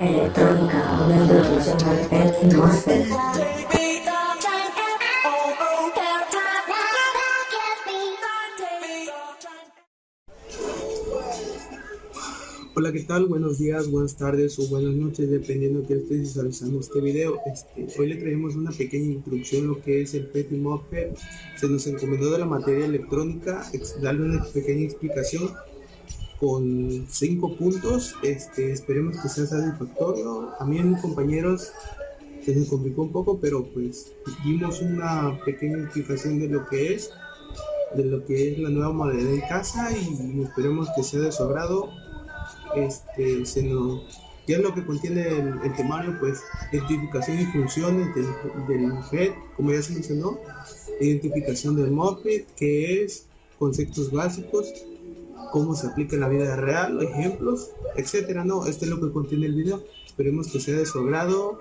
Electrónica, una introducción al PET y MOSFET. Hola, ¿qué tal? Buenos días, buenas tardes o buenas noches, dependiendo de que estés visualizando este video. Hoy le traemos una pequeña introducción a lo que es el PET y MOSFET. Se nos encomendó de la materia electrónica darle una pequeña explicación con 5 puntos. Esperemos que sea satisfactorio. A mí y a mis compañeros se nos complicó un poco, pero pues dimos una pequeña explicación de lo que es la nueva modalidad en casa y esperemos que sea de su agrado. ¿Qué es lo que contiene el temario? Pues identificación y funciones del FED, como ya se mencionó, identificación del MOSFET, que es conceptos básicos, cómo se aplica en la vida real, ejemplos, etcétera. No, esto es lo que contiene el video. Esperemos que sea de su agrado.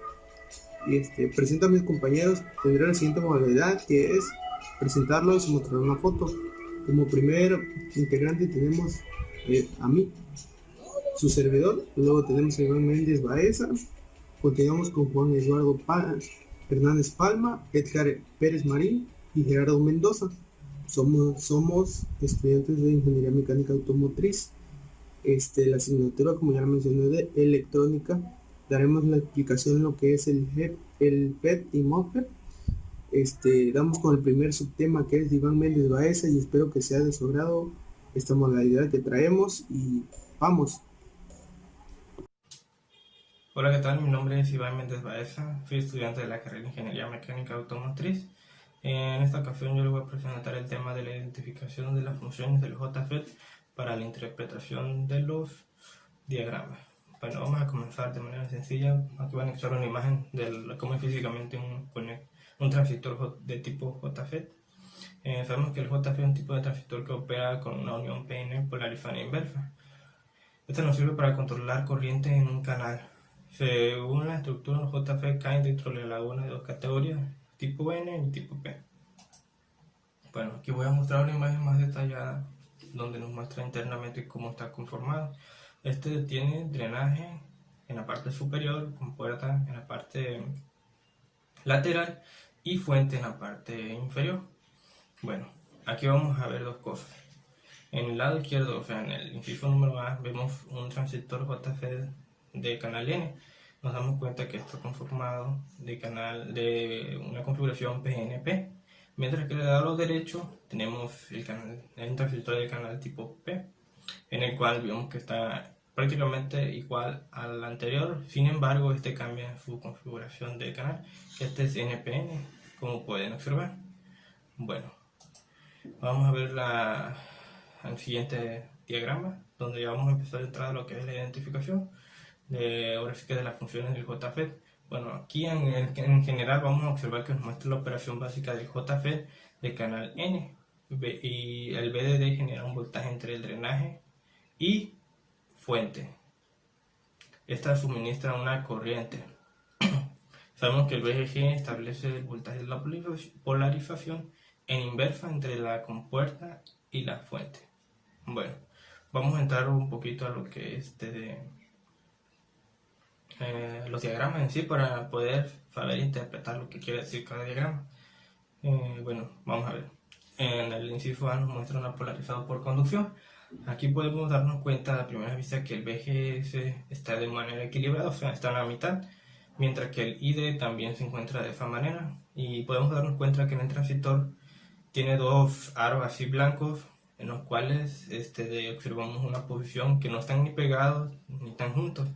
Presento a mis compañeros. Tendré la siguiente modalidad, que es presentarlos y mostrar una foto. Como primer integrante tenemos a mí, su servidor. Luego tenemos a Iván Méndez Baeza. Continuamos con Juan Eduardo Hernández Palma, Edgar Pérez Marín y Gerardo Mendoza. Somos estudiantes de Ingeniería Mecánica Automotriz. La asignatura, como ya la mencioné, de electrónica. Daremos la explicación en lo que es el PET y MOSFET. Damos con el primer subtema, que es de Iván Méndez Baeza, y espero que sea de su agrado esta modalidad que traemos, y vamos. Hola, ¿qué tal? Mi nombre es Iván Méndez Baeza, soy estudiante de la carrera de Ingeniería Mecánica Automotriz. En esta ocasión yo les voy a presentar el tema de la identificación de las funciones del JFET para la interpretación de los diagramas. Bueno, vamos a comenzar de manera sencilla. Aquí van a anexar una imagen de cómo es físicamente un transistor de tipo JFET. Sabemos que el JFET es un tipo de transistor que opera con una unión PN polarizada inversa. Este nos sirve para controlar corriente en un canal. Según la estructura, los JFET caen dentro de la laguna de dos categorías, tipo N y tipo P. Bueno, aquí voy a mostrar una imagen más detallada donde nos muestra internamente cómo está conformado. Este tiene drenaje en la parte superior, con puerta en la parte lateral y fuente en la parte inferior. Bueno, aquí vamos a ver dos cosas. En el lado izquierdo, o sea, en el inciso número A, vemos un transistor JFET de canal N. Nos damos cuenta que está conformado de una configuración PNP, mientras que en el lado derecho tenemos un transistor de canal tipo P, en el cual vemos que está prácticamente igual al anterior. Sin embargo, este cambia su configuración de canal. Este es NPN, como pueden observar. Bueno, vamos a ver al siguiente diagrama, donde ya vamos a empezar a entrar a lo que es la identificación ahora sí que de las funciones del JFET. Bueno, aquí en general vamos a observar que nos muestra la operación básica del JFET de canal N, y el VDD genera un voltaje entre el drenaje y fuente. Esta suministra una corriente. Sabemos que el VGG establece el voltaje de la polarización en inversa entre la compuerta y la fuente. Bueno, vamos a entrar un poquito a lo que es los diagramas en sí, para poder saber interpretar lo que quiere decir cada diagrama. Bueno, vamos a ver. En el inciso A nos muestra una polarizado por conducción. Aquí podemos darnos cuenta a primera vista que el BGS está de manera equilibrada, o sea, está en la mitad, mientras que el ID también se encuentra de esa manera. Y podemos darnos cuenta que en el transistor tiene dos aros así blancos, en los cuales observamos una posición que no están ni pegados ni tan juntos.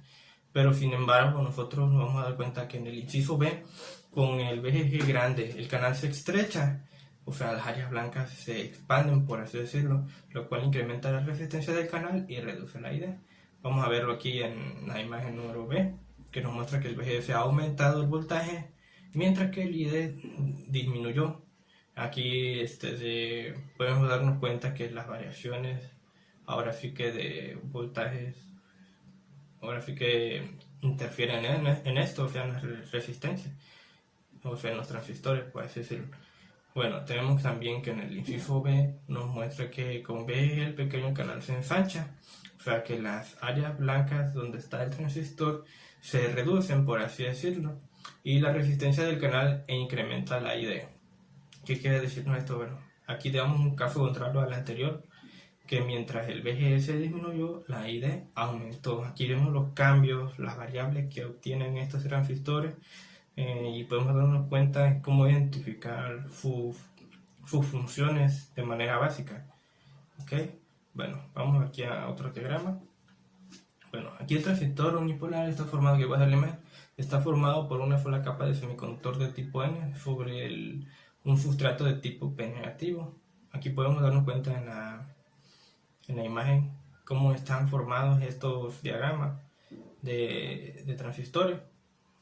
Pero sin embargo, nosotros nos vamos a dar cuenta que en el inciso B, con el VGG grande, el canal se estrecha, o sea, las áreas blancas se expanden, por así decirlo, lo cual incrementa la resistencia del canal y reduce la ID. Vamos a verlo aquí en la imagen número B, que nos muestra que el VGS ha aumentado el voltaje, mientras que el ID disminuyó. Aquí podemos darnos cuenta que las variaciones, ahora sí que de voltajes, ahora sí que interfieren en esto, o sea, en la resistencia, o sea, en los transistores, por así decirlo. Bueno, tenemos también que en el inciso B nos muestra que con B el pequeño canal se ensancha, o sea que las áreas blancas donde está el transistor se reducen, por así decirlo, y la resistencia del canal incrementa la ID. ¿Qué quiere decirnos esto? Bueno, aquí damos un caso contrario al anterior, que mientras el VGS disminuyó, la ID aumentó. Aquí vemos los cambios, las variables que obtienen estos transistores y podemos darnos cuenta de cómo identificar sus funciones de manera básica. ¿Okay? Bueno, vamos aquí a otro diagrama. Bueno, aquí el transistor unipolar está formado, que está formado por una sola capa de semiconductor de tipo N sobre un sustrato de tipo P negativo. Aquí podemos darnos cuenta en la imagen cómo están formados estos diagramas de transistores.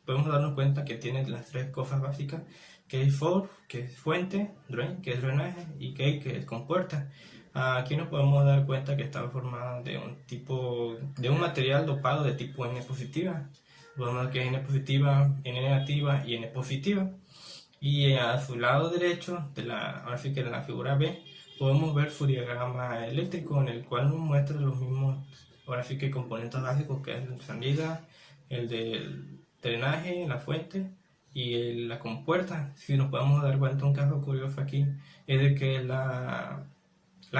Podemos darnos cuenta que tiene las tres cosas básicas, que es source, que es fuente, drain, que es drenaje, y gate, que es compuerta. Aquí nos podemos dar cuenta que está formada de un material dopado de tipo N positiva. Podemos ver que es N positiva, N negativa y N positiva. Y a su lado derecho, ahora sí que en la figura B, podemos ver su diagrama eléctrico, en el cual nos muestra los mismos, ahora sí que componentes básicos, que es la salida, el del drenaje, la fuente y la compuerta. Si nos podemos dar cuenta, un caso curioso aquí es de que la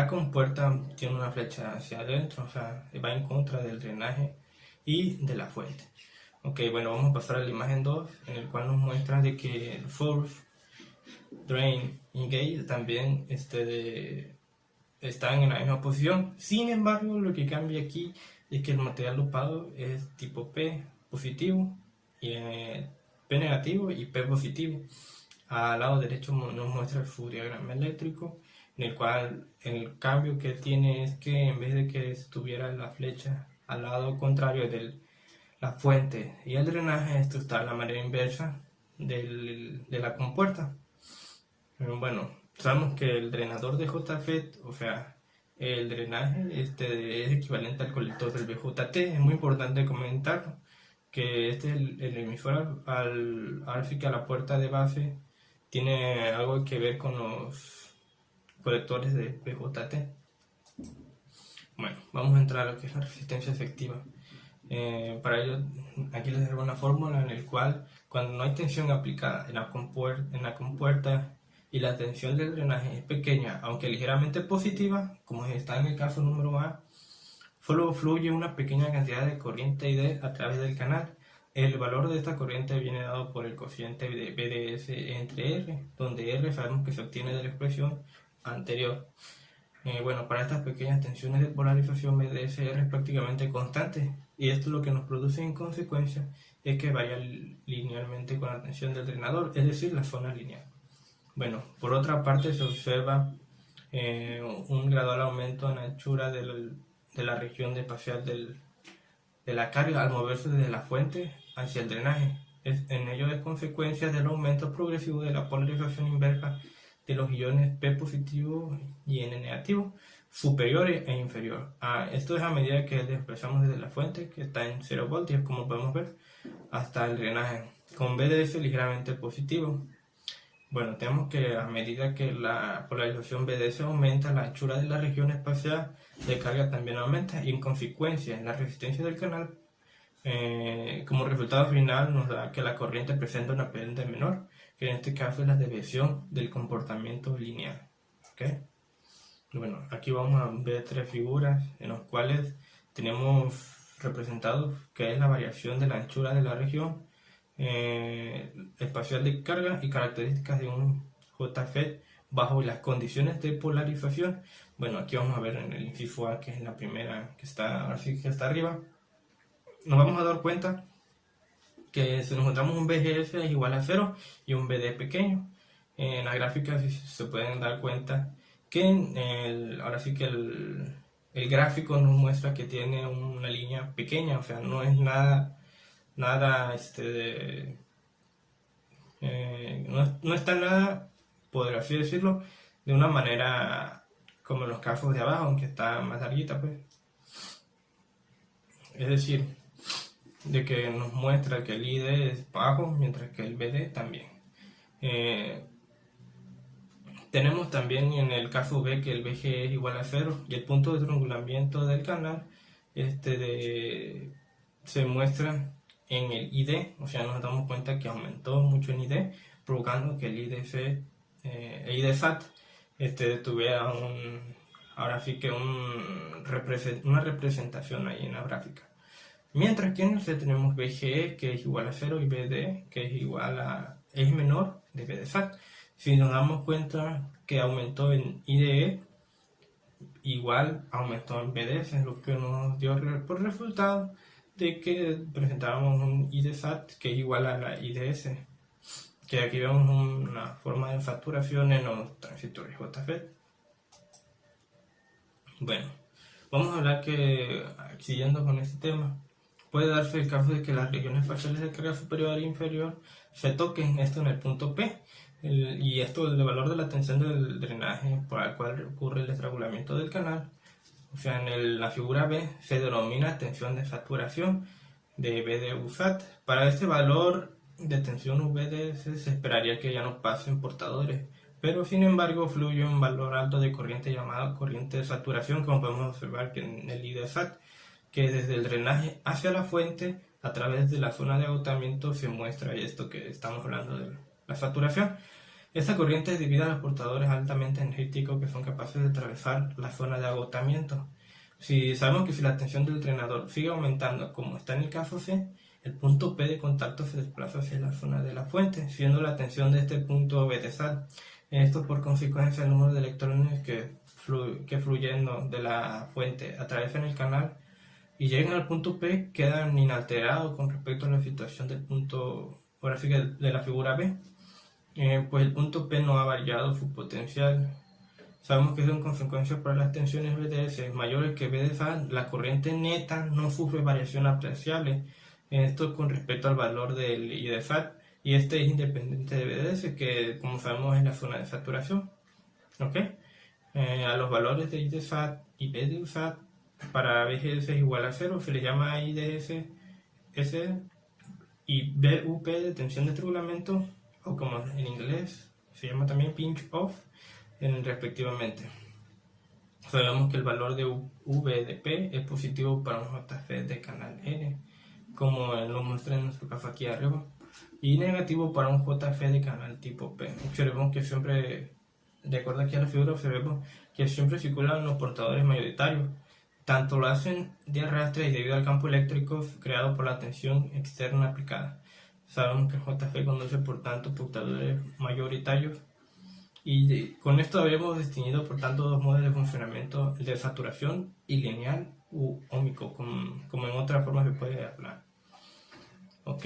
compuerta tiene una flecha hacia adentro, o sea, va en contra del drenaje y de la fuente. Ok, bueno, vamos a pasar a la imagen 2, en el cual nos muestra de que el source, drain y gate también están en la misma posición. Sin embargo, lo que cambia aquí es que el material dopado es tipo P positivo, y P negativo y P positivo. Al lado derecho nos muestra su diagrama eléctrico, en el cual el cambio que tiene es que en vez de que estuviera la flecha al lado contrario de la fuente y el drenaje, esto está a la manera inversa de la compuerta. Bueno, sabemos que el drenador de JFET, o sea, el drenaje es equivalente al colector del BJT. Es muy importante comentar que el emisor ahora sí que a la puerta de base tiene algo que ver con los colectores de BJT. Bueno, vamos a entrar a lo que es la resistencia efectiva. Para ello, aquí les dejo una fórmula en la cual, cuando no hay tensión aplicada en la compuerta y la tensión del drenaje es pequeña, aunque ligeramente positiva, como está en el caso número A, solo fluye una pequeña cantidad de corriente ID a través del canal. El valor de esta corriente viene dado por el cociente de BDS entre R, donde R sabemos que se obtiene de la expresión anterior. Bueno, para estas pequeñas tensiones de polarización, BDSR es prácticamente constante, y esto lo que nos produce en consecuencia es que varía linealmente con la tensión del drenador, es decir, la zona lineal. Bueno, por otra parte se observa un gradual aumento en la anchura de la región espacial de la carga al moverse desde la fuente hacia el drenaje. En ello es consecuencia del aumento progresivo de la polarización inversa de los iones P positivo y N negativo, superior e inferior. Esto es a medida que desplazamos desde la fuente, que está en 0 voltios, como podemos ver, hasta el drenaje, con BDS ligeramente positivo. Bueno, tenemos que a medida que la polarización BDS aumenta, la anchura de la región espacial de carga también aumenta, y en consecuencia la resistencia del canal como resultado final nos da que la corriente presenta una pendiente menor, que en este caso es la desviación del comportamiento lineal. ¿Okay? Bueno, aquí vamos a ver tres figuras en las cuales tenemos representados que es la variación de la anchura de la región espacial de carga y características de un JFET bajo las condiciones de polarización. Bueno, aquí vamos a ver en el inciso A, que es la primera que está, así que está arriba, nos vamos a dar cuenta que si nos encontramos un VGS es igual a 0 y un BD pequeño. En la gráfica se pueden dar cuenta que ahora sí que el gráfico nos muestra que tiene una línea pequeña, o sea, no es nada no está nada, por así decirlo, de una manera como en los casos de abajo, aunque está más larguita, pues. Es decir, de que nos muestra que el ID es bajo, mientras que el BD también. Tenemos también en el caso B que el VG es igual a 0 y el punto de triangulamiento del canal se muestra en el ID, o sea, nos damos cuenta que aumentó mucho en ID, provocando que el IDSAT tuviera una representación ahí en la gráfica. Mientras que en el C tenemos BGE que es igual a 0 y BD que es menor de BDSAT. Si nos damos cuenta que aumentó en IDE, igual aumentó en BDS, lo que nos dio por resultado de que presentábamos un IDSAT que es igual a la IDS, que aquí vemos una forma de saturación en los transistores JFET. Bueno, vamos a hablar que, siguiendo con este tema, puede darse el caso de que las regiones parciales de carga superior e inferior se toquen esto en el punto P, y esto el valor de la tensión del drenaje por el cual ocurre el estrangulamiento del canal. O sea, en la figura B se denomina tensión de saturación de VDUSAT. Para este valor de tensión VDS se esperaría que ya no pasen portadores, pero sin embargo fluye un valor alto de corriente llamada corriente de saturación, como podemos observar que en el IDSAT, que desde el drenaje hacia la fuente a través de la zona de agotamiento se muestra esto que estamos hablando de la saturación. Esta corriente es debida a los portadores altamente energéticos que son capaces de atravesar la zona de agotamiento. Sabemos que si la tensión del drenador sigue aumentando como está en el caso C, el punto P de contacto se desplaza hacia la zona de la fuente, siendo la tensión de este punto BDSAT. Esto por consecuencia del número de electrones que fluyendo de la fuente atraviesan el canal y llegan al punto P quedan inalterados con respecto a la situación del punto de la figura B. Pues el punto P no ha variado su potencial. Sabemos que en consecuencia para las tensiones BDS mayores que BDSAT, la corriente neta no sufre variación apreciable. Esto con respecto al valor del IDSAT, y este es independiente de BDS, que como sabemos es la zona de saturación. ¿Okay? A los valores de IDSAT y BDSAT para VGS es igual a 0 se le llama IDS S y BUP de tensión de estrangulamiento, o como en inglés se llama también pinch off, respectivamente. Sabemos que el valor de V de P es positivo para un JFET de canal N, como lo muestra en nuestro caso aquí arriba, y negativo para un JFET de canal tipo P. Observemos que siempre, de acuerdo aquí a la figura, observemos que siempre circulan los portadores mayoritarios. Tanto lo hacen de arrastre y debido al campo eléctrico creado por la tensión externa aplicada. Sabemos que el JFET conduce por tanto portadores mayoritarios, y con esto habíamos distinguido por tanto dos modos de funcionamiento, el de saturación y lineal u óhmico, como en otras formas se puede hablar. Ok,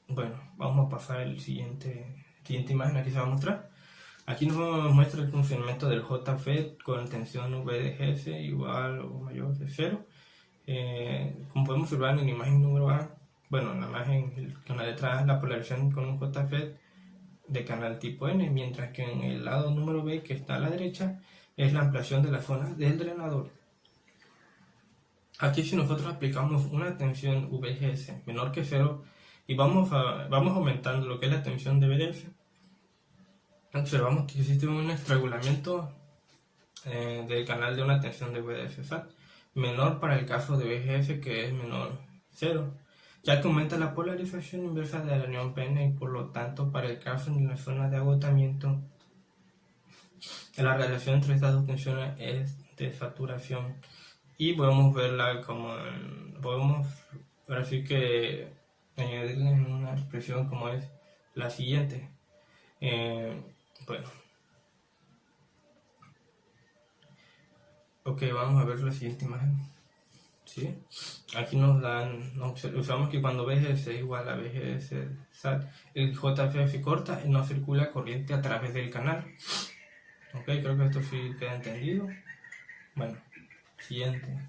bueno, vamos a pasar a la siguiente imagen. Aquí se va a mostrar. Aquí nos muestra el funcionamiento del JFET con tensión VDGS igual o mayor de 0. Como podemos observar en la imagen número A, bueno, en la imagen con la letra A, la polarización con un JFET de canal tipo N, mientras que en el lado número B, que está a la derecha, es la ampliación de la zona del drenador. Aquí si nosotros aplicamos una tensión VGS menor que 0 y vamos aumentando lo que es la tensión de VDS, observamos que existe un estrangulamiento del canal de una tensión de VDS menor para el caso de VGS, que es menor 0, ya que aumenta la polarización inversa de la anión PN, y por lo tanto para el caso en la zona de agotamiento la relación entre estas dos tensiones es de saturación, y podemos verla como podemos ahora sí que añadirle una expresión como es la siguiente. Bueno, ok, vamos a ver la siguiente imagen. ¿Sí? Aquí usamos que cuando VGS es igual a VGS SAT, el JFE se corta y no circula corriente a través del canal. Ok, creo que esto sí queda entendido. Bueno, siguiente.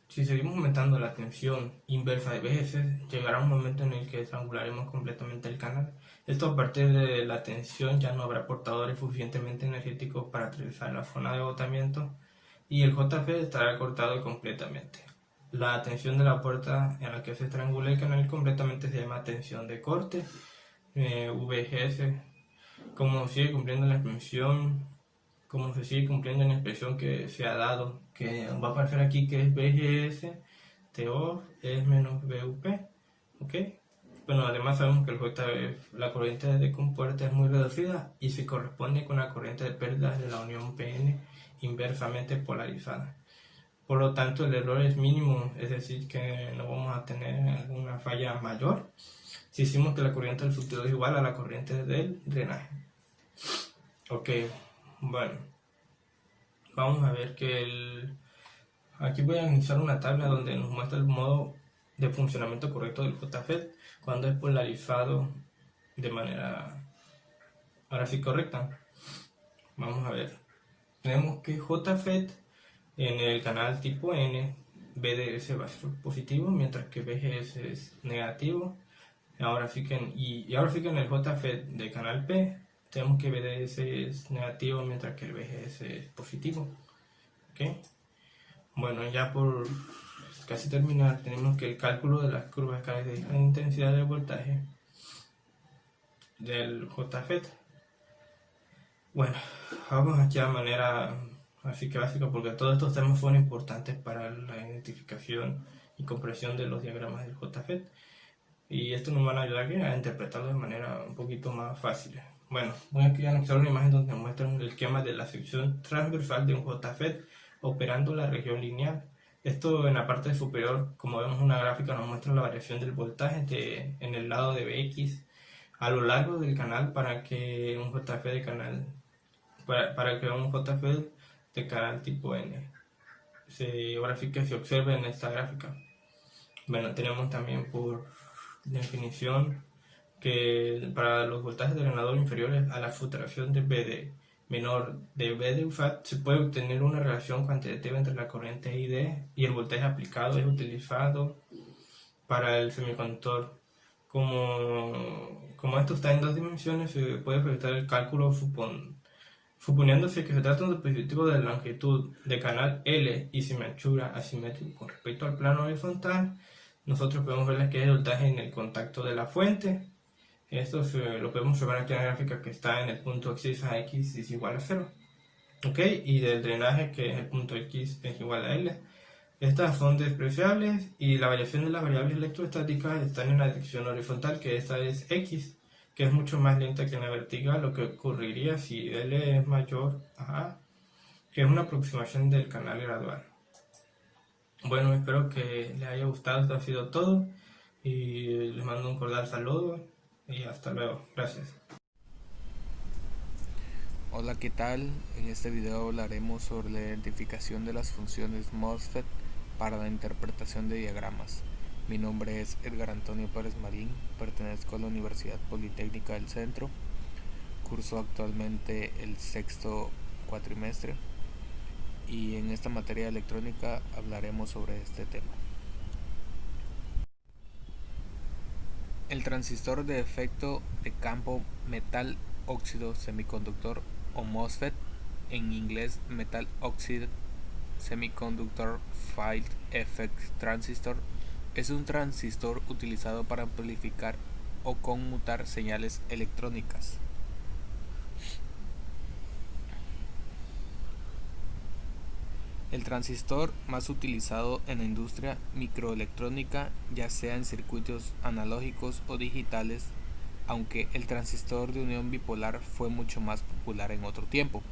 Si seguimos aumentando la tensión inversa de VGS, llegará un momento en el que estrangularemos completamente el canal. Esto, a partir de la tensión, ya no habrá portadores suficientemente energéticos para atravesar la zona de agotamiento y el JFE estará cortado completamente. La tensión de la puerta en la que se estrangula el canal completamente se llama tensión de corte, VGS, como sigue cumpliendo la expresión, como se sigue cumpliendo en la expresión que se ha dado, que va a aparecer aquí que es BGS, TOF es menos BUP, ¿ok? Bueno, además sabemos que el JF, la corriente de compuerta es muy reducida y se corresponde con la corriente de pérdidas de la unión PN inversamente polarizada. Por lo tanto, el error es mínimo, es decir, que no vamos a tener alguna falla mayor si hicimos que la corriente del surtidor es igual a la corriente del drenaje. Ok, bueno, vamos a ver que aquí voy a iniciar una tabla donde nos muestra el modo de funcionamiento correcto del JFET cuando es polarizado de manera ahora sí correcta. Vamos a ver, tenemos que JFET en el canal tipo N, BDS va a ser positivo, mientras que BGS es negativo. Ahora sí que en el JFET de canal P tenemos que BDS es negativo, mientras que el BGS es positivo. ¿Okay? Bueno, ya por casi terminar, tenemos que el cálculo de las curvas características de intensidad del voltaje del JFET. Bueno, vamos aquí a manera así que básica, porque todos estos temas fueron importantes para la identificación y comprensión de los diagramas del JFET, y esto nos van a ayudar a interpretarlo de manera un poquito más fácil. Bueno, voy aquí a anexar una imagen donde muestran el esquema de la sección transversal de un JFET operando la región lineal. Esto en la parte superior, como vemos una gráfica, nos muestra la variación del voltaje en el lado de BX a lo largo del canal para que un JFET de canal de canal tipo N ahora sí que se observe en esta gráfica. Bueno, tenemos también por definición que para los voltajes de drenador inferiores a la fluctuación de BD menor de B de UFAT se puede obtener una relación cuantitativa entre la corriente ID y el voltaje aplicado es utilizado para el semiconductor. Como esto está en dos dimensiones, se puede realizar el cálculo suponiéndose que se trata de un dispositivo de longitud de canal L y sin anchura asimétrico con respecto al plano horizontal. Nosotros podemos ver que es el voltaje en el contacto de la fuente. Esto lo podemos observar aquí en la gráfica que está en el punto X a X es igual a 0. ¿Ok? Y del drenaje que es el punto X es igual a L. Estas son despreciables y la variación de las variables electrostáticas están en la dirección horizontal, que esta es X, que es mucho más lenta que en la vertical, lo que ocurriría si L es mayor a A, que es una aproximación del canal gradual. Bueno, espero que les haya gustado, esto ha sido todo y les mando un cordial saludo y hasta luego, gracias. Hola, ¿qué tal? En este video hablaremos sobre la identificación de las funciones MOSFET para la interpretación de diagramas. Mi nombre es Edgar Antonio Pérez Marín, pertenezco a la Universidad Politécnica del Centro, curso actualmente el sexto cuatrimestre y en esta materia de electrónica hablaremos sobre este tema. El transistor de efecto de campo metal óxido semiconductor o MOSFET, en inglés Metal Oxide Semiconductor Field Effect Transistor, es un transistor utilizado para amplificar o conmutar señales electrónicas. El transistor más utilizado en la industria microelectrónica, ya sea en circuitos analógicos o digitales, aunque el transistor de unión bipolar fue mucho más popular en otro tiempo.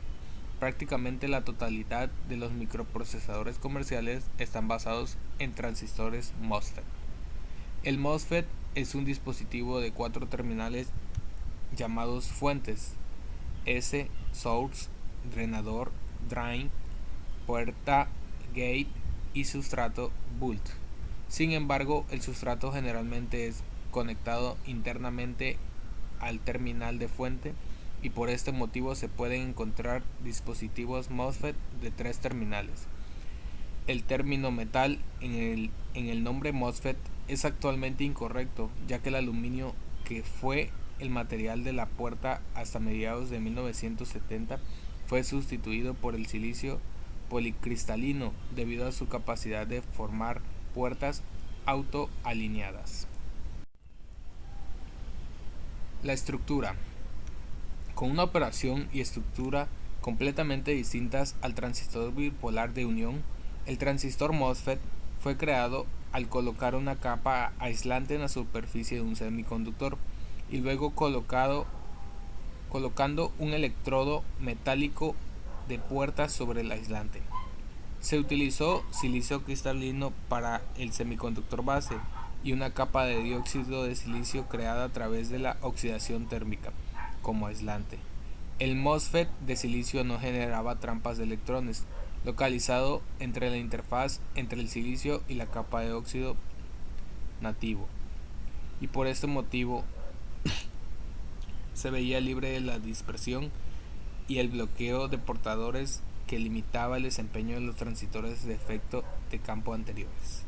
Prácticamente la totalidad de los microprocesadores comerciales están basados en transistores MOSFET. El MOSFET es un dispositivo de 4 terminales llamados fuentes: S, source, drenador, drain, puerta, gate y sustrato, bulb. Sin embargo, el sustrato generalmente es conectado internamente al terminal de fuente y por este motivo se pueden encontrar dispositivos MOSFET de 3 terminales. El término metal en el nombre MOSFET es actualmente incorrecto, ya que el aluminio, que fue el material de la puerta hasta mediados de 1970, fue sustituido por el silicio policristalino debido a su capacidad de formar puertas autoalineadas. La estructura. con una operación y estructura completamente distintas al transistor bipolar de unión. El transistor MOSFET fue creado al colocar una capa aislante en la superficie de un semiconductor y luego colocando un electrodo metálico de puerta sobre el aislante. Se utilizó silicio cristalino para el semiconductor base y una capa de dióxido de silicio creada a través de la oxidación térmica como aislante. El MOSFET de silicio no generaba trampas de electrones, localizado entre la interfaz entre el silicio y la capa de óxido nativo, y por este motivo se veía libre de la dispersión y el bloqueo de portadores que limitaba el desempeño de los transistores de efecto de campo anteriores.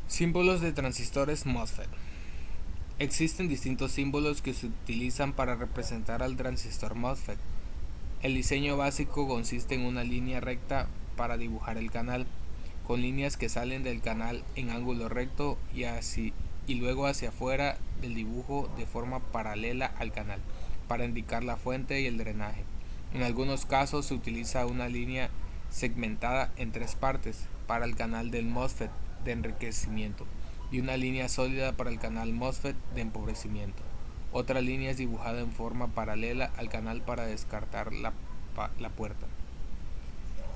Símbolos de transistores MOSFET. Existen distintos símbolos que se utilizan para representar al transistor MOSFET. El diseño básico consiste en una línea recta para dibujar el canal, con líneas que salen del canal en ángulo recto y luego hacia afuera del dibujo de forma paralela al canal, para indicar la fuente y el drenaje. En algunos casos se utiliza una línea segmentada en 3 partes para el canal del MOSFET de enriquecimiento y una línea sólida para el canal MOSFET de empobrecimiento. Otra línea es dibujada en forma paralela al canal para descartar la puerta.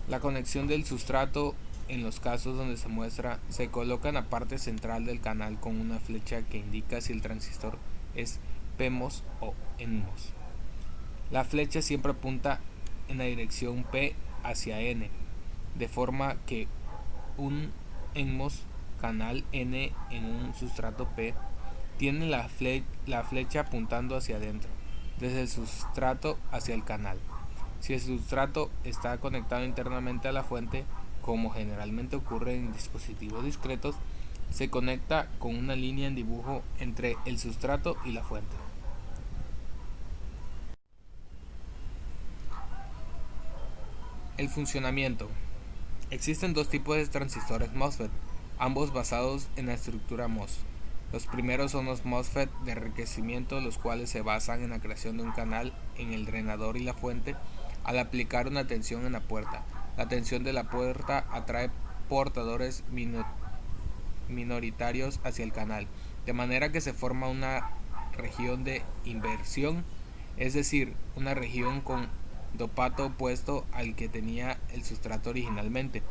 La conexión del sustrato, en los casos donde se muestra, se coloca en la parte central del canal con una flecha que indica si el transistor es PMOS o NMOS. La flecha siempre apunta en la dirección P hacia N, de forma que un NMOS canal N en un sustrato P tiene la flecha apuntando hacia adentro, desde el sustrato hacia el canal. Si el sustrato está conectado internamente a la fuente, como generalmente ocurre en dispositivos discretos, se conecta con una línea en dibujo entre el sustrato y la fuente. El funcionamiento. Existen 2 tipos de transistores MOSFET, ambos basados en la estructura MOS. Los primeros son los MOSFET de enriquecimiento, los cuales se basan en la creación de un canal en el drenador y la fuente al aplicar una tensión en la puerta. La tensión de la puerta atrae portadores minoritarios hacia el canal, de manera que se forma una región de inversión, es decir, una región con dopato opuesto al que tenía el sustrato originalmente.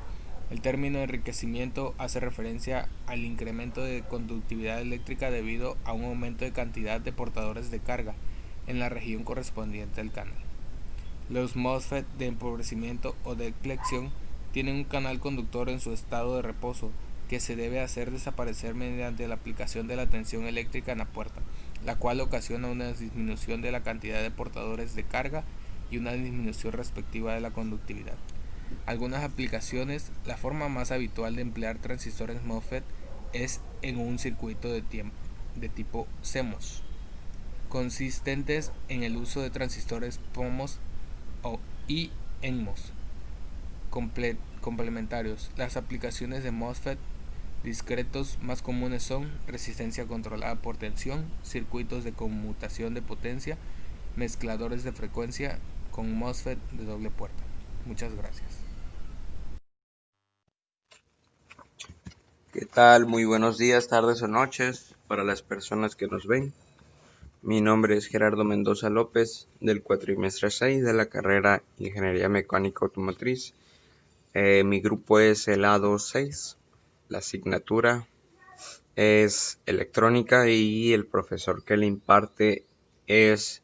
El término enriquecimiento hace referencia al incremento de conductividad eléctrica debido a un aumento de cantidad de portadores de carga en la región correspondiente al canal. Los MOSFET de empobrecimiento o de flexión tienen un canal conductor en su estado de reposo que se debe hacer desaparecer mediante la aplicación de la tensión eléctrica en la puerta, la cual ocasiona una disminución de la cantidad de portadores de carga y una disminución respectiva de la conductividad. Algunas aplicaciones, la forma más habitual de emplear transistores MOSFET es en un circuito de tipo CMOS, consistentes en el uso de transistores PMOS y NMOS complementarios. Las aplicaciones de MOSFET discretos más comunes son resistencia controlada por tensión, circuitos de conmutación de potencia, mezcladores de frecuencia con MOSFET de doble puerta. Muchas gracias. ¿Qué tal? Muy buenos días, tardes o noches para las personas que nos ven. Mi nombre es Gerardo Mendoza López, del cuatrimestre 6 de la carrera Ingeniería Mecánica Automotriz. Mi grupo es el A26, la asignatura es electrónica y el profesor que le imparte es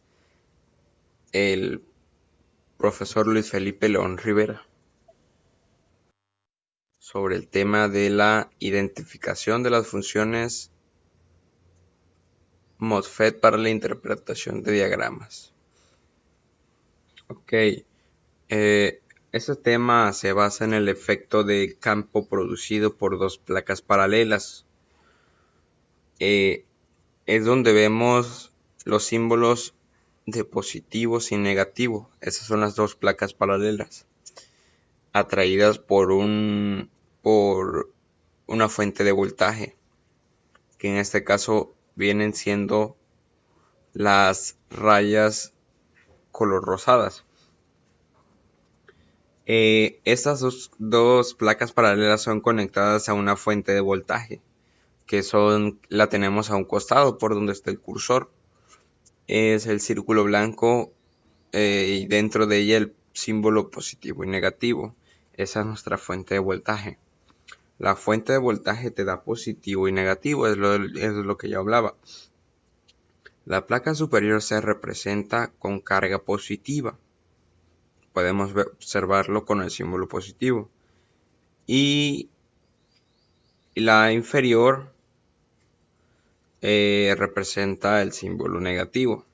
el profesor Luis Felipe León Rivera, sobre el tema de la identificación de las funciones MOSFET para la interpretación de diagramas. Ok, este tema se basa en el efecto de campo producido por 2 placas paralelas. Es donde vemos los símbolos de positivos y negativo. Esas son las 2 placas paralelas, atraídas por una fuente de voltaje, que en este caso vienen siendo las rayas color rosadas. Estas dos placas paralelas son conectadas a una fuente de voltaje, que la tenemos a un costado por donde está el cursor. Es el círculo blanco y dentro de ella el símbolo positivo y negativo. Esa es nuestra fuente de voltaje. La fuente de voltaje te da positivo y negativo, es lo que yo hablaba. La placa superior se representa con carga positiva. Podemos observarlo con el símbolo positivo. Y la inferior representa el símbolo negativo.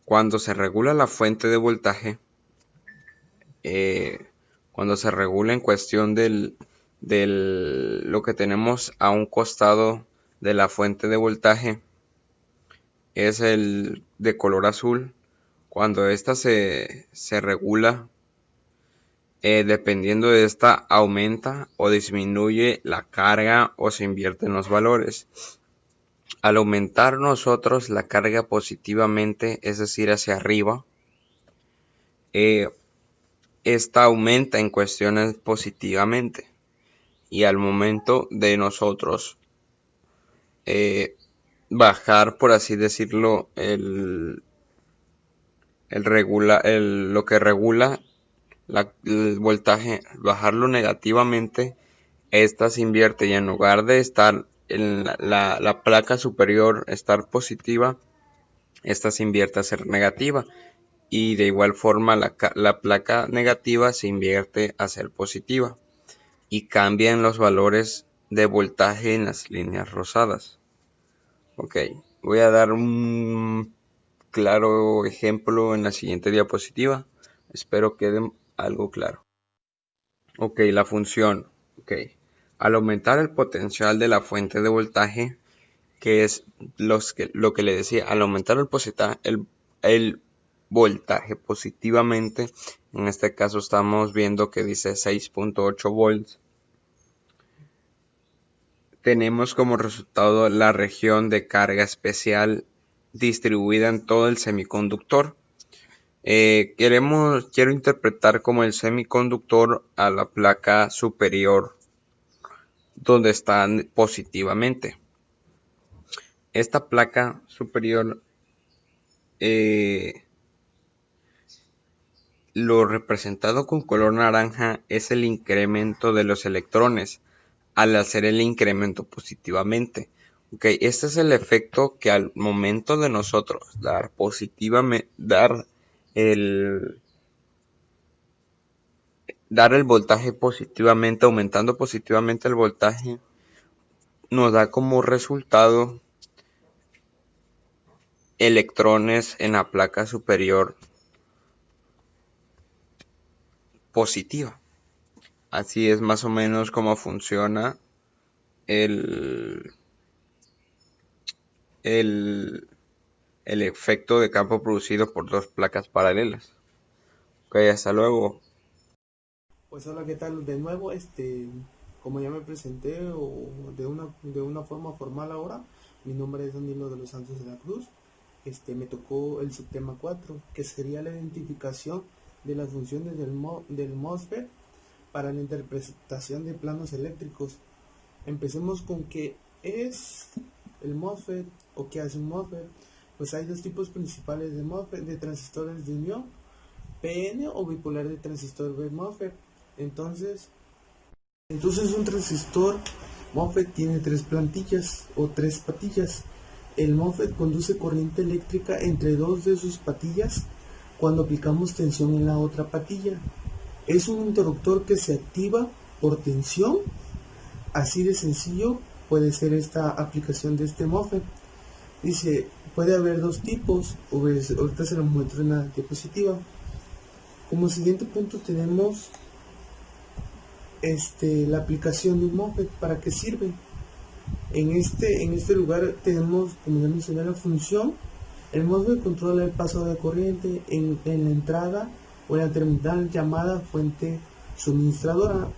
Cuando se regula la fuente de voltaje, cuando se regula en cuestión de lo que tenemos a un costado de la fuente de voltaje, es el de color azul. Cuando esta se regula, dependiendo de esta, aumenta o disminuye la carga o se invierten los valores. Al aumentar nosotros la carga positivamente, es decir, hacia arriba, esta aumenta en cuestiones positivamente. Y al momento de nosotros bajar, por así decirlo, lo que regula el voltaje, bajarlo negativamente, esta se invierte y en lugar de estar en la placa superior estar positiva, esta se invierte a ser negativa, y de igual forma la placa negativa se invierte a ser positiva y cambian los valores de voltaje en las líneas rosadas. Ok, voy a dar un claro ejemplo en la siguiente diapositiva. Espero quede algo claro. Ok, la función. Ok, al aumentar el potencial de la fuente de voltaje, que es lo que le decía, al aumentar el voltaje positivamente, en este caso estamos viendo que dice 6.8 volts, tenemos como resultado la región de carga especial distribuida en todo el semiconductor. Quiero interpretar como el semiconductor a la placa superior donde están positivamente. Esta placa superior lo representado con color naranja es el incremento de los electrones al hacer el incremento positivamente. Ok, este es el efecto que al momento de nosotros dar el voltaje positivamente, aumentando positivamente el voltaje, nos da como resultado electrones en la placa superior positiva. Así es más o menos como funciona el efecto de campo producido por dos placas paralelas. Ok, hasta luego. Pues hola, ¿qué tal? De nuevo, como ya me presenté o de una forma formal ahora, mi nombre es Danilo de los Santos de la Cruz. Me tocó el subtema 4, que sería la identificación de las funciones del MOSFET para la interpretación de planos eléctricos. Empecemos con qué es el MOSFET o qué hace un MOSFET. Pues hay dos tipos principales de MOSFET, de transistores de unión, PN o bipolar de transistor B MOSFET. Entonces un transistor MOSFET tiene tres plantillas o tres patillas. El MOSFET conduce corriente eléctrica entre dos de sus patillas cuando aplicamos tensión en la otra patilla. Es un interruptor que se activa por tensión. Así de sencillo puede ser esta aplicación de este MOSFET. Dice, puede haber dos tipos, ahorita se lo muestro en la diapositiva. Como siguiente punto tenemos la aplicación de un MOSFET. ¿Para qué sirve? En este lugar tenemos, como ya mencioné, la función. El MOSFET controla el paso de corriente en la entrada o en la terminal llamada fuente suministradora.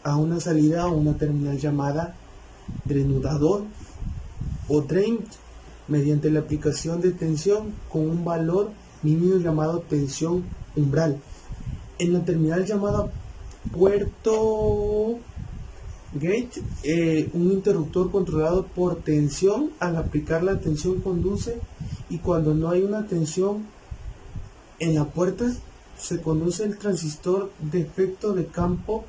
a una salida a una terminal llamada denudador o drain mediante la aplicación de tensión con un valor mínimo llamado tensión umbral. En la terminal llamada puerto gate, un interruptor controlado por tensión. Al aplicar la tensión conduce, y cuando no hay una tensión en la puerta se conduce el transistor de efecto de campo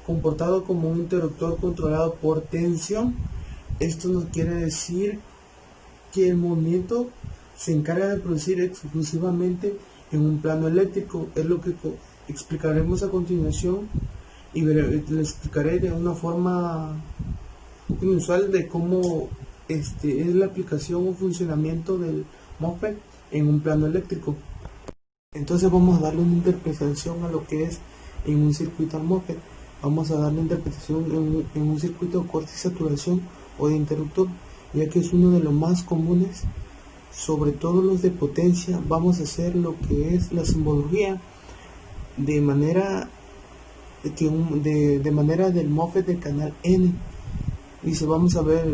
comportado como un interruptor controlado por tensión. Esto nos quiere decir que el movimiento se encarga de producir exclusivamente en un plano eléctrico. Es lo que explicaremos a continuación, y les explicaré de una forma inusual de cómo es la aplicación o funcionamiento del MOSFET en un plano eléctrico. Entonces vamos a darle una interpretación a lo que es en un circuito al MOSFET. Vamos a darle interpretación en un circuito de corte y saturación o de interruptor, ya que es uno de los más comunes, sobre todo los de potencia. Vamos a hacer lo que es la simbología de manera del MOSFET del canal N. Dice, vamos a ver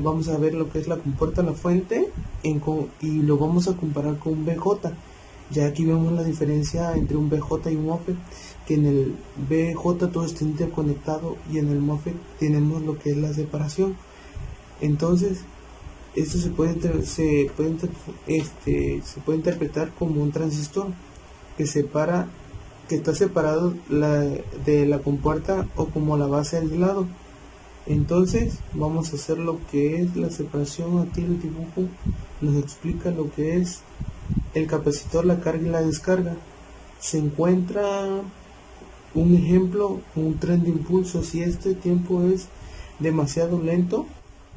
lo que es la compuerta, la fuente, y lo vamos a comparar con un BJ. Ya aquí vemos la diferencia entre un BJ y un MOSFET, que en el BJ todo está interconectado y en el MOSFET tenemos lo que es la separación. Entonces esto se puede interpretar como un transistor que está separado de la compuerta, o como la base aislado. Entonces vamos a hacer lo que es la separación. Aquí el dibujo nos explica lo que es el capacitor, la carga y la descarga. Se encuentra un ejemplo, un tren de impulso. Si este tiempo es demasiado lento,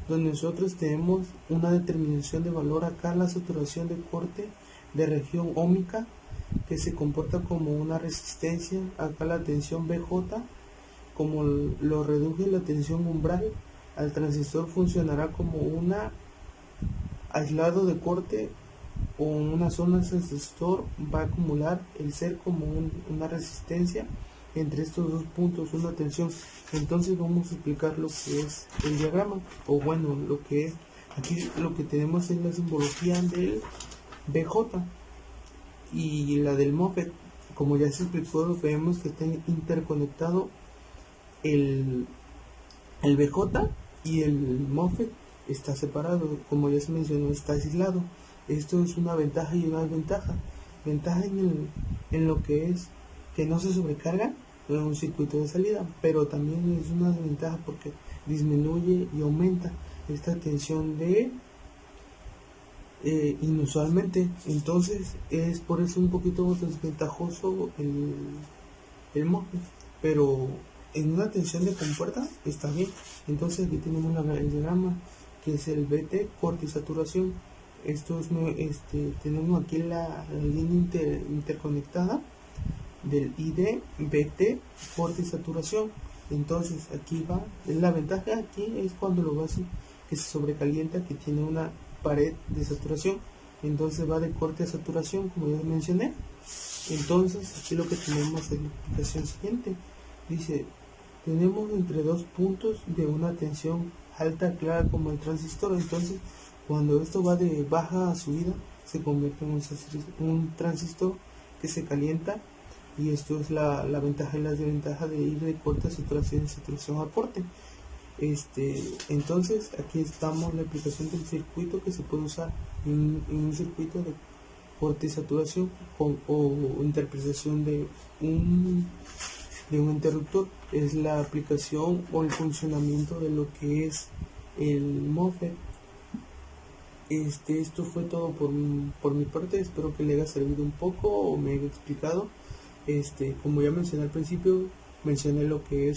donde nosotros tenemos una determinación de valor acá, la saturación de corte de región óhmica, que se comporta como una resistencia. Acá la tensión BJ, como lo reduje la tensión umbral, al transistor funcionará como una aislado de corte, o una zona del transistor va a acumular el ser como una resistencia entre estos dos puntos, una tensión. Entonces vamos a explicar lo que es el diagrama, o bueno, lo que es aquí. Lo que tenemos es la simbología del BJ y la del MOSFET. Como ya se explicó, vemos que está interconectado el BJ, y el MOSFET está separado, como ya se mencionó, está aislado. Esto es una ventaja y una desventaja. Ventaja en lo que es que no se sobrecarga en un circuito de salida, pero también es una desventaja porque disminuye y aumenta esta tensión inusualmente. Entonces es por eso un poquito desventajoso el MOSFET, pero en una tensión de compuerta está bien. Entonces aquí tenemos el diagrama, que es el BT, corte y saturación. Esto es, tenemos aquí la línea interconectada del ID, BT, corte y saturación. Entonces aquí va, la ventaja aquí es cuando lo base que se sobrecalienta, que tiene una pared de saturación. Entonces va de corte a saturación, como ya mencioné. Entonces aquí lo que tenemos es la explicación siguiente. Dice, tenemos entre dos puntos de una tensión alta clara como el transistor. Entonces cuando esto va de baja a subida, se convierte en un transistor que se calienta, y esto es la ventaja y la desventaja de ir de corte a saturación y saturación a corte. Entonces aquí estamos la aplicación del circuito que se puede usar en un circuito de corte y saturación, o interpretación de un interruptor. Es la aplicación o el funcionamiento de lo que es el MOSFET. Esto fue todo por mi parte. Espero que le haya servido un poco o me haya explicado. Como ya mencioné al principio, mencioné lo que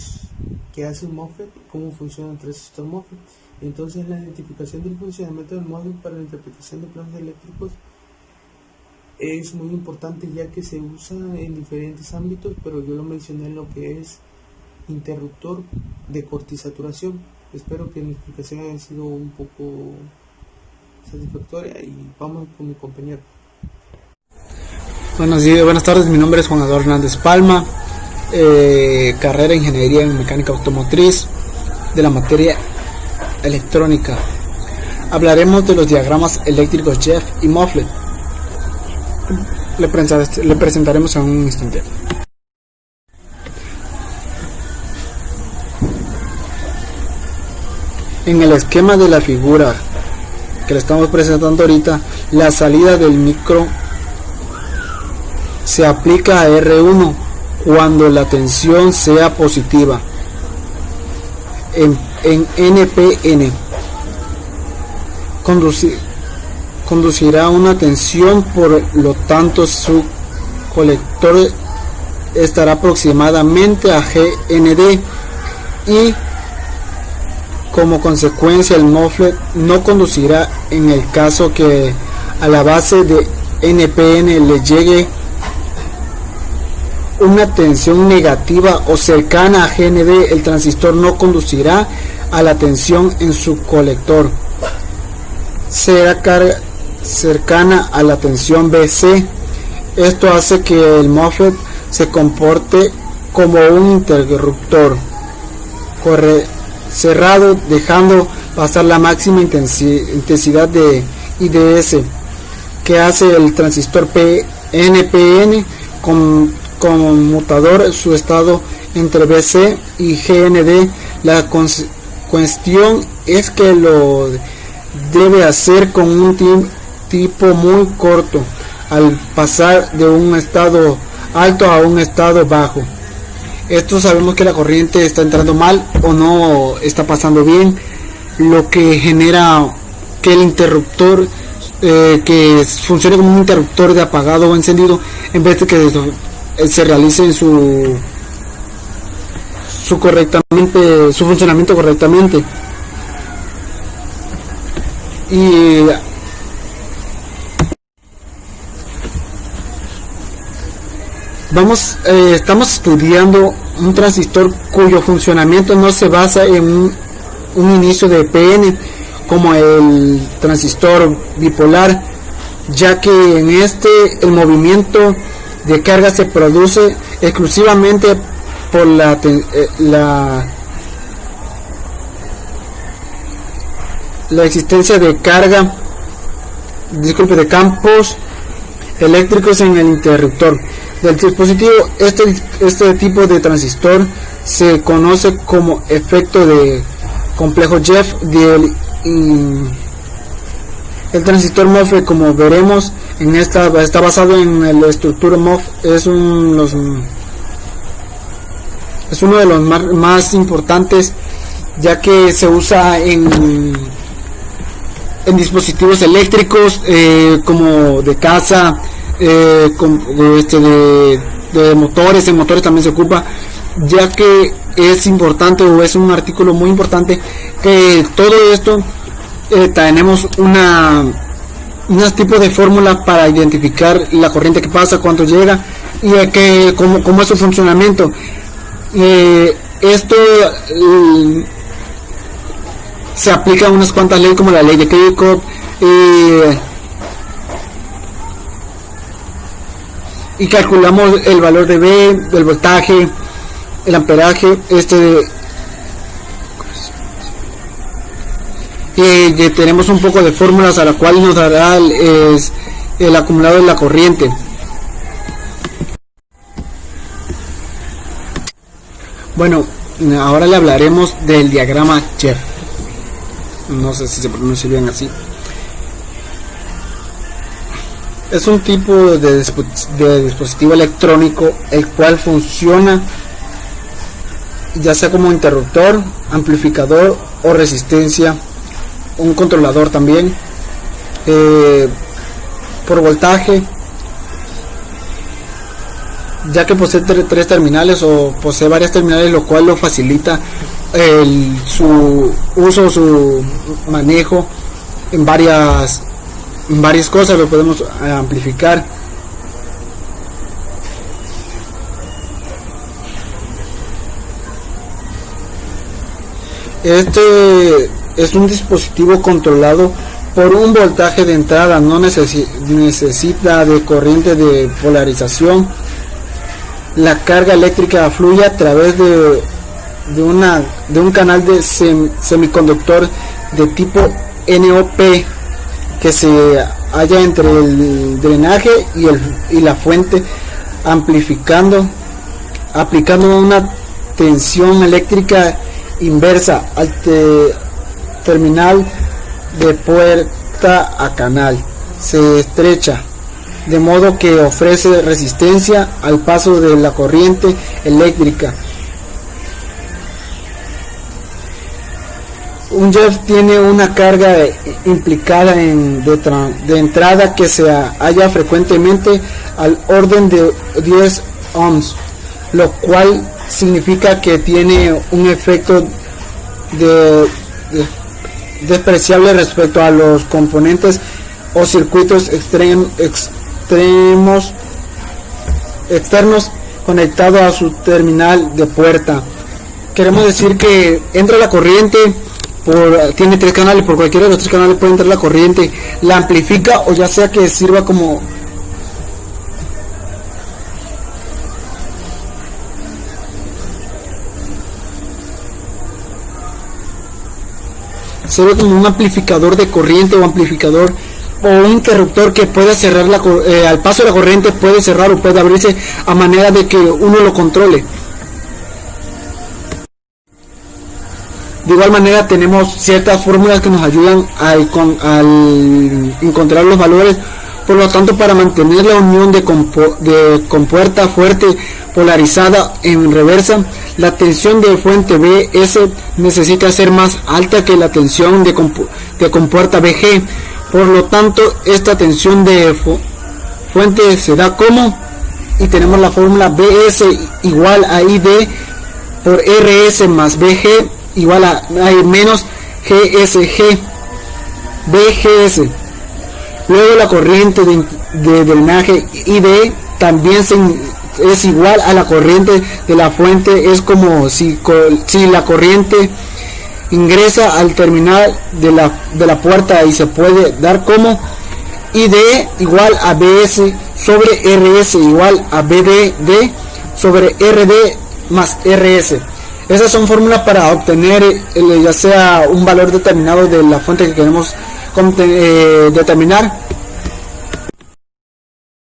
hace un MOSFET, cómo funciona el transistor MOSFET. Entonces la identificación del funcionamiento del MOSFET para la interpretación de planos eléctricos es muy importante, ya que se usa en diferentes ámbitos, pero yo lo mencioné en lo que es interruptor de corte y saturación. Espero que mi explicación haya sido un poco satisfactoria, y vamos con mi compañero. Buenas tardes, mi nombre es Juan Eduardo Hernández Palma. carrera Ingeniería en Mecánica Automotriz de la materia electrónica. Hablaremos de los diagramas eléctricos Jeff y Moflet. Le presentaremos en un instante. En el esquema de la figura que le estamos presentando ahorita, la salida del micro se aplica a R1 cuando la tensión sea positiva en NPN. Conducirá una tensión, por lo tanto su colector estará aproximadamente a GND y como consecuencia el MOSFET no conducirá en el caso que a la base de NPN le llegue una tensión negativa o cercana a GND. El transistor no conducirá a la tensión en su colector, será carga cercana a la tensión BC. Esto hace que el MOSFET se comporte como un interruptor cerrado, dejando pasar la máxima intensidad de IDS que hace el transistor NPN conmutador su estado entre BC y GND. La cuestión es que lo debe hacer con un tiempo muy corto al pasar de un estado alto a un estado bajo. Esto sabemos que la corriente está entrando mal o no está pasando bien, lo que genera que el interruptor que funcione como un interruptor de apagado o encendido en vez de que se realice en su funcionamiento correctamente. Y estamos estudiando un transistor cuyo funcionamiento no se basa en un inicio de PN como el transistor bipolar, ya que en el movimiento de carga se produce exclusivamente por la existencia de de campos eléctricos en el interruptor del dispositivo. Este tipo de transistor se conoce como efecto de complejo Jeff. El transistor MOSFET, como veremos está basado en la estructura MOSFET. Es uno de los más importantes, ya que se usa en dispositivos eléctricos como de casa, de motores. En motores también se ocupa, ya que es importante, o es un artículo muy importante, que todo esto tenemos un tipo de fórmula para identificar la corriente que pasa, cuánto llega y cómo es su funcionamiento. Esto se aplica a unas cuantas leyes, como la ley de Kirchhoff, y calculamos el valor de B, del voltaje, el amperaje, y tenemos un poco de fórmulas a la cual nos dará el acumulado de la corriente. Bueno, ahora le hablaremos del diagrama Jeff. No sé si se pronuncia bien así. Es un tipo de dispositivo electrónico el cual funciona ya sea como interruptor, amplificador o resistencia, un controlador también, por voltaje, ya que posee tres terminales o posee varias terminales, lo cual lo facilita su uso, su manejo en varias cosas. Lo podemos amplificar. Este es un dispositivo controlado por un voltaje de entrada, no necesita de corriente de polarización. la carga eléctrica fluye a través de un canal de semiconductor de tipo NOP que se halla entre el drenaje y la fuente, aplicando una tensión eléctrica inversa al terminal de puerta a canal. Se estrecha de modo que ofrece resistencia al paso de la corriente eléctrica. Un JEF tiene una carga implicada de entrada que se halla frecuentemente al orden de 10 ohms, lo cual significa que tiene un efecto despreciable respecto a los componentes o circuitos externos conectados a su terminal de puerta. Queremos decir que entra la corriente, tiene 3 canales, por cualquiera de los 3 canales puede entrar la corriente, la amplifica o ya sea que sirva como un amplificador de corriente o amplificador o un interruptor que pueda cerrar al paso de la corriente, puede cerrar o puede abrirse a manera de que uno lo controle. De igual manera tenemos ciertas fórmulas que nos ayudan al encontrar los valores. Por lo tanto, para mantener la unión de compuerta fuerte polarizada en reversa, la tensión de fuente BS necesita ser más alta que la tensión de compuerta BG. Por lo tanto, esta tensión de fuente se da como, y tenemos la fórmula BS igual a ID por RS más BG igual a menos GSG BGS. Luego la corriente de drenaje ID también es igual a la corriente de la fuente. Es como si la corriente ingresa al terminal de la puerta, y se puede dar como ID igual a BS sobre RS igual a BD sobre RD más RS. Esas son fórmulas para obtener ya sea un valor determinado de la fuente que queremos determinar.